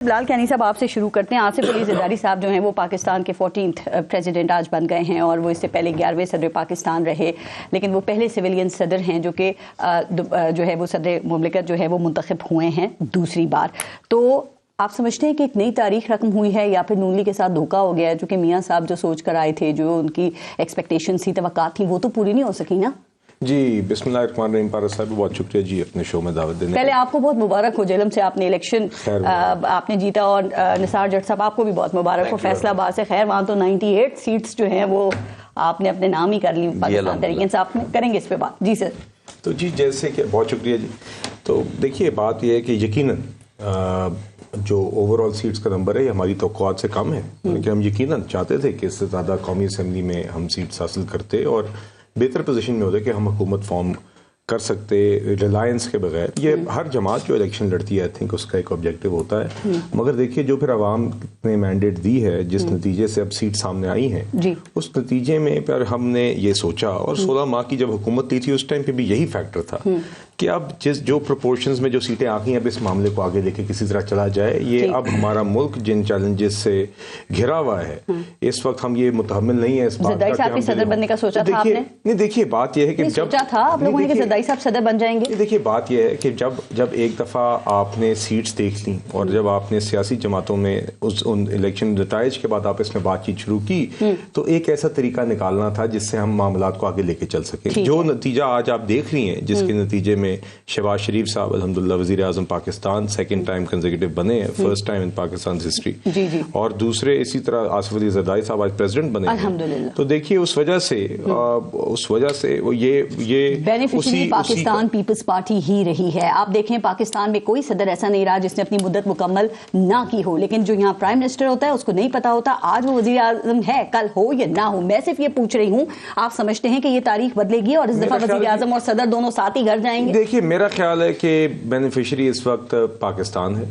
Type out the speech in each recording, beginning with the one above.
بلال کیانی صاحب آپ سے شروع کرتے ہیں. آصف علی زرداری صاحب جو ہیں وہ پاکستان کے 14th پریزیڈنٹ آج بن گئے ہیں اور وہ اس سے پہلے 11ویں صدر پاکستان رہے, لیکن وہ پہلے سویلین صدر ہیں جو کہ جو ہے وہ صدر مملکت جو ہے وہ منتخب ہوئے ہیں دوسری بار. تو آپ سمجھتے ہیں کہ ایک نئی تاریخ رقم ہوئی ہے یا پھر نون لیگ کے ساتھ دھوکہ ہو گیا ہے؟ چونکہ میاں صاحب جو سوچ کر آئے تھے, جو ان کی ایکسپیکٹیشنز تھی, توقعات تھیں, وہ تو پوری نہیں ہو سکی نا. جی بسم اللہ الرحمن الرحیم. پارس صاحب بہت شکریہ جی اپنے شو میں دعوت دینے. پہلے آپ کو بہت مبارک ہو, جہلم سے آپ نے الیکشن آپ نے جیتا, اور نثار جٹ صاحب آپ کو بھی بہت مبارک ہو فیصلہ آباد سے. خیر وہاں تو 98 سیٹس جو ہیں وہ آپ نے اپنے نام ہی کر لی پاکستان طریقے سے. آپ کریں گے اس پہ بات؟ جی سر. تو جی جیسے کہ بہت شکریہ جی. تو دیکھیے بات یہ ہے کہ یقیناً جو اوور آل سیٹس کا نمبر ہے یہ ہماری توقعات سے کم ہے, لیکن ہم یقیناً چاہتے تھے کہ اس سے زیادہ قومی اسمبلی میں ہم سیٹس حاصل کرتے اور بہتر پوزیشن میں ہوتے کہ ہم حکومت فارم کر سکتے ریلائنس کے بغیر. یہ ہر جماعت جو الیکشن لڑتی ہے آئی تھنک اس کا ایک آبجیکٹو ہوتا ہے, مگر دیکھیے جو پھر عوام نے مینڈیٹ دی ہے, جس نتیجے سے اب سیٹ سامنے آئی ہیں, اس نتیجے میں پھر ہم نے یہ سوچا, اور 16 ماہ کی جب حکومت لی تھی اس ٹائم پہ بھی یہی فیکٹر تھا کہ اب جو پروپورشنز میں جو سیٹیں آ گئی ہیں, اب اس معاملے کو آگے لے کے کسی طرح چلا جائے. یہ اب ہمارا ملک جن چیلنجز سے گھرا ہوا ہے, اس وقت ہم یہ متحمل نہیں ہے اس بات کا کہ ہم صدر بننے کا سوچا تھا آپ نے. نہیں دیکھیے بات یہ ہے کہ جب سوچا تھا آپ لوگوں نے کہ زرداری صاحب صدر بن جائیں گے. دیکھیے بات یہ ہے کہ جب ایک دفعہ آپ نے سیٹس دیکھ لیں اور جب آپ نے سیاسی جماعتوں میں ان الیکشن نتائج کے بعد آپ اس میں بات چیت شروع کی, تو ایک ایسا طریقہ نکالنا تھا جس سے ہم معاملات کو آگے لے کے چل سکیں. جو نتیجہ آج آپ دیکھ رہی ہیں, جس کے نتیجے میں شہباز شریف صاحب الحمدللہ وزیر اعظم پاکستان سیکنڈ ٹائم کنزیکٹو بنے ہیں, فرسٹ ٹائم ان پاکستان ہسٹری, اور دوسرے اسی طرح آصف علی زرداری صاحب آج پریزیڈنٹ بنے ہیں. تو دیکھیے اس وجہ سے وہ یہ بینیفیشری پاکستان پیپلز پارٹی ہی رہی ہے. آپ دیکھیں پاکستان میں کوئی صدر ایسا نہیں رہا جس نے اپنی مدت مکمل نہ کی ہو, لیکن جو یہاں پرائم منسٹر ہوتا ہے اس کو نہیں پتا ہوتا آج وہ وزیر اعظم ہے کل ہو یا نہ ہو. میں صرف یہ پوچھ رہی ہوں, آپ سمجھتے ہیں کہ یہ تاریخ بدلے گی اور اس دفعہ وزیر اعظم اور صدر دونوں ساتھ ہی گھر جائیں گے؟ دیکھیے میرا خیال ہے کہ بینیفیشری اس وقت پاکستان ہے,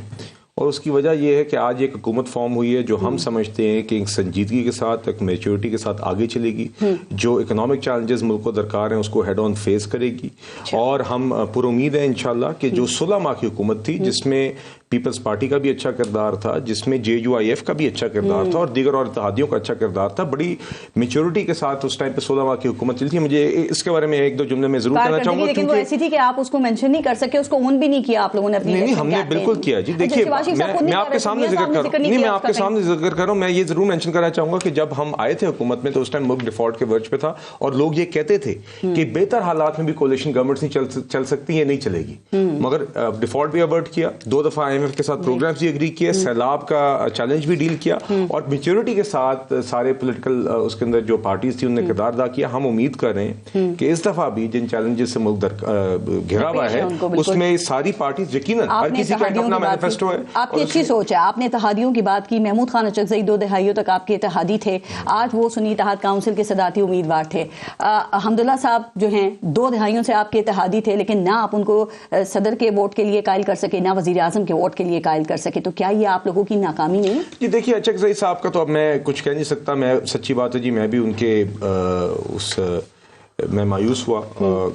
اور اس کی وجہ یہ ہے کہ آج ایک حکومت فارم ہوئی ہے جو ہم سمجھتے ہیں کہ ایک سنجیدگی کے ساتھ, ایک میچورٹی کے ساتھ آگے چلے گی, جو اکنامک چیلنجز ملک کو درکار ہیں اس کو ہیڈ آن فیس کرے گی. اور ہم پر امید ہیں انشاءاللہ کہ جو 16 ماہ کی حکومت تھی, جس میں پیپلز پارٹی کا بھی اچھا کردار تھا, جس میں JUIF کا بھی اچھا کردار تھا, اور دیگر اور اتحادیوں کا اچھا کردار تھا, بڑی میچورٹی کے ساتھ اس ٹائم پہ 16 ماہ کی حکومت چلی تھی. مجھے اس کے بارے میں ایک دو جملے میں ضرور کہنا چاہوں گا, لیکن وہ ایسی تھی کہ آپ اس کو مینشن نہیں کر سکے, اس کو اون بھی نہیں کیا آپ لوگوں نے اپنی. نہیں ہم نے بالکل کیا جی. دیکھیے میں آپ کے سامنے ذکر کر رہا ہوں, میں یہ ضرور مینشن کرنا چاہوں گا کہ جب ہم آئے تھے حکومت میں تو اس ٹائم ملک ڈیفالٹ کے ورج پہ تھا, اور لوگ یہ کہتے تھے کہ بہتر حالات میں بھی کولیشن گورنمنٹس نہیں چل سکتی, یہ نہیں چلے گی, مگر ڈیفالٹ بھی اوائڈ کیا, 2 دفعہ IMF کے ساتھ پروگرامز بھی اگری کیا, سیلاب کا چیلنج بھی ڈیل کیا, اور میچورٹی کے ساتھ سارے پولیٹیکل اس کے اندر جو پارٹیز تھی انہوں نے کردار ادا کیا. ہم امید کر رہے ہیں کہ اس دفعہ بھی جن چیلنجز سے ملک گھرا ہوا ہے اس میں ساری پارٹیز یقیناً ہر کسی کا اپنا مینیفیسٹو ہے. آپ کی اچھی سوچ ہے, آپ نے اتحادیوں کی بات کی. محمود خان اچکزئی 2 دہائیوں تک آپ کے اتحادی تھے, آج وہ سنی اتحاد کونسل کے صدارتی امیدوار تھے. حمداللہ صاحب جو ہیں 2 دہائیوں سے آپ کے اتحادی تھے, لیکن نہ آپ ان کو صدر کے ووٹ کے لیے قائل کر سکے, نہ وزیر اعظم کے ووٹ کے لیے قائل کر سکے. تو کیا یہ آپ لوگوں کی ناکامی نہیں ہے؟ جی دیکھیے اچکزئی صاحب کا تو اب میں کچھ کہہ نہیں سکتا. میں سچی بات ہے جی, میں بھی ان کے میں مایوس ہوا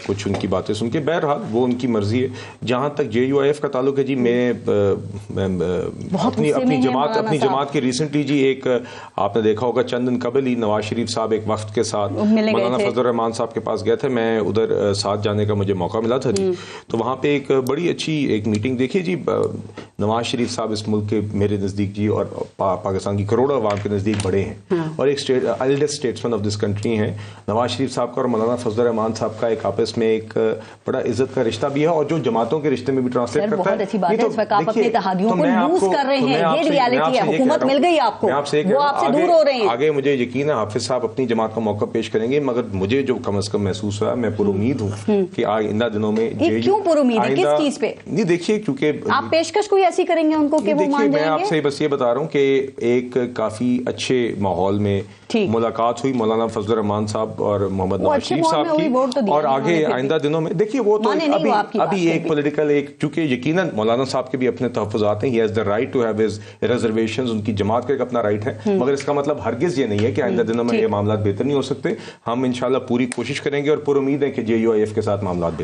کچھ ان کی باتیں سن کے. بہرحال وہ ان کی مرضی ہے. جہاں تک JUIF کا تعلق ہے جی, میں اپنی جماعت کے ریسنٹلی جی ایک آپ نے دیکھا ہوگا چند دن قبل ہی نواز شریف صاحب ایک وفد کے ساتھ مولانا فضل الرحمان صاحب کے پاس گئے تھے. میں ادھر ساتھ جانے کا مجھے موقع ملا تھا جی. تو وہاں پہ ایک بڑی اچھی ایک میٹنگ دیکھیے جی. نواز شریف صاحب اس ملک کے میرے نزدیک جی اور پاکستان کی کروڑوں عوام کے نزدیک بڑے ہیں, اور ایک eldest statesman of this country ہیں. نواز شریف صاحب کا اور مولانا فضل الرحمان صاحب کا ایک آپس میں ایک بڑا عزت کا رشتہ بھی ہے, اور جو جماعتوں کے رشتے میں بھی ٹرانسلیٹ کرتا ہے. بہت اچھی بات ہے, اس وقت آپ اپنے اتحادیوں کو لوز کر رہے ہیں, یہ ریالٹی ہے. حکومت مل گئی آپ کو, وہ آپ سے دور ہو رہے ہیں. آگے مجھے یقین ہے حافظ صاحب اپنی جماعت کا موقع پیش کریں گے, مگر مجھے جو کم از کم محسوس ہوا, میں پر امید ہوں کہ آئندہ دنوں میں. کیوں پر امید ہے, کس چیز پہ؟ نہیں دیکھیے کیونکہ آپ پیشکش کوئی ایسی کریں گے ان کو کہ وہ مان جائیں گے؟ میں آپ سے بس یہ بتا رہا ہوں کہ ایک کافی اچھے ماحول میں ملاقات ہوئی مولانا فضل الرحمان صاحب اور محمد نواز شریف صاحب کی, اور آگے آئندہ دنوں میں دیکھیے وہ تو ابھی ایک پولیٹیکل ایک چونکہ یقیناً مولانا صاحب کے بھی اپنے تحفظات ہیں, he has the right to have his reservations, ان کی جماعت کا ایک اپنا رائٹ ہے, مگر اس کا مطلب ہرگز یہ نہیں ہے کہ آئندہ دنوں میں یہ معاملات بہتر نہیں ہو سکتے. ہم انشاءاللہ پوری کوشش کریں گے اور پر امید ہے کہ JUIF کے ساتھ معاملات بہتر